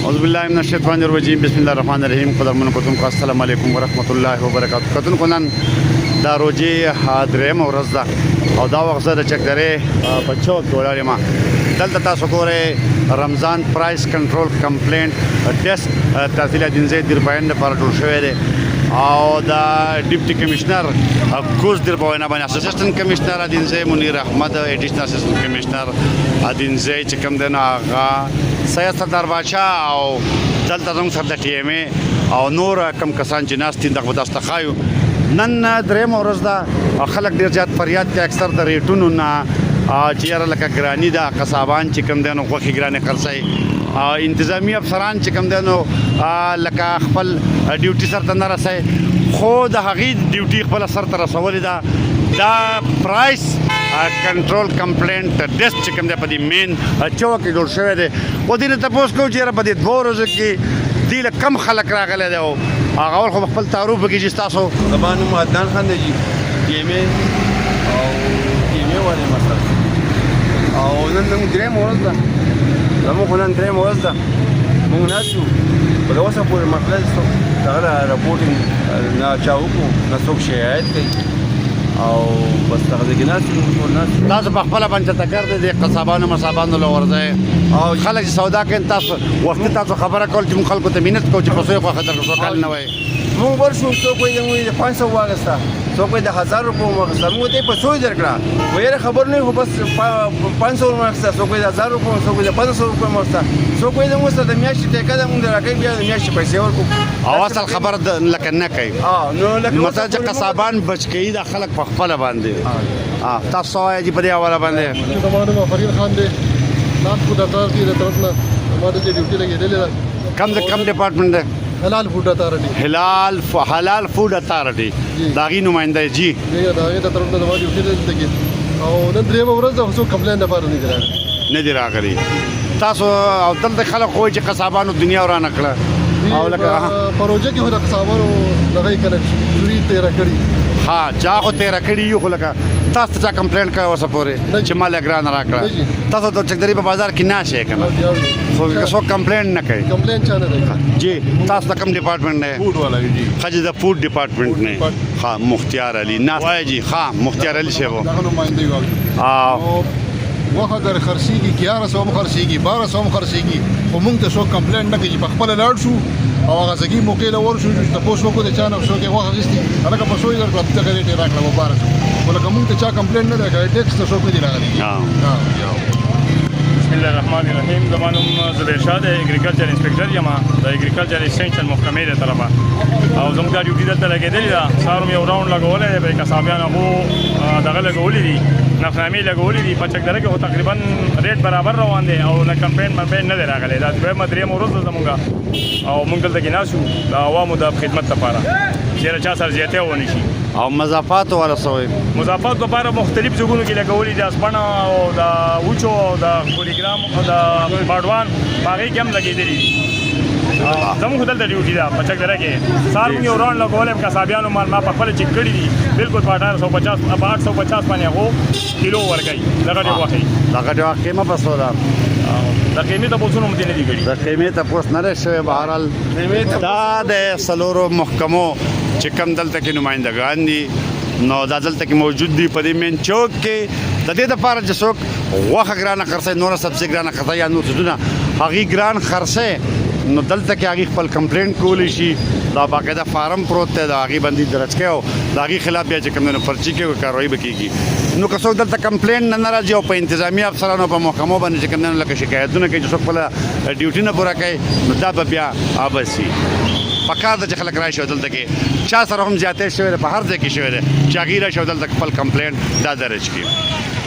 اعوذ بالله من الشیطان الرجیم بسم الله الرحمن الرحیم قدرمن کوتم کو السلام علیکم ورحمۃ الله وبرکاتہ کتن کنن دا روجي دریم ورځ ده او دا وخت د چکدرې بچو ډولاري ما دلته تاسو ګوره رمضان پرایس کنټرول کمپلینټ ټیسټ تحصیل دینځي در بیان لپاره ټول شوی دی او دا ډیپټي کمشنر کوز در بوینه باندې اسسټنټ کمشنر دینځي منیر احمد ایډیشنل اسسټنټ کمشنر دینځي چې کوم دی هغه سید سردار بادشاہ او دلته زموږ سره د ټي ایم ای او نور کم کسان چې ناستین دغه تاسو ته ښایو نن درېیم ورځ ده خلک ډېر زیات فریاد کوي اکثر د ریټونو نه چې یاره لکه ګراني ده قصابان چې کوم دی نو غوښې ګرانې خرڅوي انتظامي افسران چې کوم دی نو لکه خپل ډیوټي سر ته نه رسوي خو د هغې ډیوټي خپله سر ته رسولې ده دا پرایس کنټرول کمپلینټ ډیسک چې کوم دی په دې مین چوک کې جوړ شوی دی و دې نه تپوس کوو چې یاره په دې 2 ورځو کې دې له کم خلک راغلی دی او هغه اول خو خپل تعارف وکړي چې ستاسو زما نوم عدنان خان دی جي ټي ایم ای او ټي ایم ای والے مسله او نن موږ درېیم ورځ ده زموږ خو نن درېیم ورځ ده موږ ناست یو په د اوسه پورې مطلب دغه راپورټینګ نه چا وکړو نه څوک شکایت کوي او بس دغه ځای کې ناست یو ټول ناست تاسو په خپله باندې چټکر دی د قصابانو مصابانو له ورځئ او خلک چې سودا کوي تاسو وختي تاسو خبره کول چې موږ خلکو ته مینت کوو چې پیسو یې خوښه درکړو څو کال نه وایي موږ ورشو څوک وایي موږ د 500 واغسته څوک وایي د 1000 روپۍ واغسته موږ ته پیسو یې درکړه وایي خبر نه خو بس 500 واغسته څوک وایي د 1000 روپۍ څوک وایي د 500 روپۍ واغسته څوک وایي موږ ته د میاشتې ټیکه ده موږ راکوي بیا د میاشتې پیسې ورکوو او اصل خبره لکه نه کوي نو لکه مثلا چې قصابان بچ کوي د خلک په خپله باندې تاسو وایي چې په دې حواله باندې زما نوم فرید خان دی نام فود اتارټي د طرف نه ما د ډیوټي لګېدلې ده کم ډپارټمنټ دی حلال فود اتارټي حلال فود اتارټي دا غي نمائنده جی دا غي د طرف نه زما ډیوټي لګېدلې او نن درېمه ورځ ده خو کمپلین لپاره نه دی راغلی تاسو او دلته خلک وایي چې قصابانو دنیا ورانه کړه او لکه پروژه کې د قصابانو دغه کنه تیرا کړی ها چا خو تیرا کړی یو خو لکه تاسو ته کمپلینټ کوي وسه پورې چې مال ګران راکړه تاسو ته چکدري په بازار کې ناشه کنه خو څو کمپلینټ نه کوي کمپلینټ چا نه کوي جی تاسو ته کوم ډپارټمنټ نه فوډ والا جی خځه د فوډ ډپارټمنټ نه ها مختیار علي نه وای جی ها مختیار علي شه وو دغه نمائنده یو وخت در خرسيږي 1100 خرسيږي 1200 خرسيږي خو موږ ته څو کمپلینټ نه کوي په خپل لاړ شو او هغه ځکه موقع له ور شو چې تاسو کو د چانه شو کې وخت غستي هغه په شوې در کړه ته غریټه راکړه مبارک ولکه موږ ته چا کمپلینټ نه راکړي ټیکس ته شو کې دی راغلی بسم الله الرحمن الرحیم زما نوم زبیر شاه دی اګریکلچر انسپکټر یم د اګریکلچر ایکسټنشن محکمې له طرفه او زموږ دا ډیوټي دلته لګېدلې ده سهار مې یو راوند لګولی دی په قصابیان هغو دغه لګولي دي نقصنامې لګولي دي په چکدره کې خو تقریبا ریټ برابر روان دی او نه کمپلینټ نه دی راغلی دا دویمه درېیمه ورځ ده زموږ او موږ دلته کې ناست یو د عوامو د خدمت لپاره چېرې چا سره زیاتې ونه شي او مضافات ولا سوي مضافات لپاره مختلف ځایونو کې لګولي دي اسپانه او د وچو او د پولیګرام او د باډوان په هغې کې هم لګېدلي دي زموږ دلته ډیوټي ده په چکدره کې سهار موږ یو راوند لګولی قصابیانو مال ما په خپله چک کړي دي بالکل په 850 باندې هغو کیلو ورکوي دغه ډېر غوښې دغه ډېر قیمه په سودا د قیمې تپوسونه هم دې نه دي کړي د قیمې تپوس نه دی شوی بهرحال دا د څلورو محکمو چې کوم دلته کې نمایندګان دي نو دا دلته کې موجود دي په دې مین چوک کې د دې دپاره چې څوک غوښه ګرانه خرڅوي نوره سبزي ګرانه خرڅوي یا نور څیزونه هغې ګران خرڅوي نو دلته کې هغې خپل کمپلینټ کولی شي دا باقاعده فارم پروت دی د هغې باندې درج کوي او د هغې خلاف بیا چې کوم دی نو پرچي کوي کاروایي به کېږي نو که څوک دلته کمپلینټ نه راځي او په انتظامي افسرانو په محکمو باندې چې کوم دی نو لکه شکایتونه کوي چې څوک خپله ډیوټي نه پوره کوي نو دا به بیا ابسي پکار د چې خلک راشي دلته کې چا سره هم زیاتې شوی دی په هر ځای کې شوی دی چې هغې راشي دلته خپل کمپلینټ دا درج کړي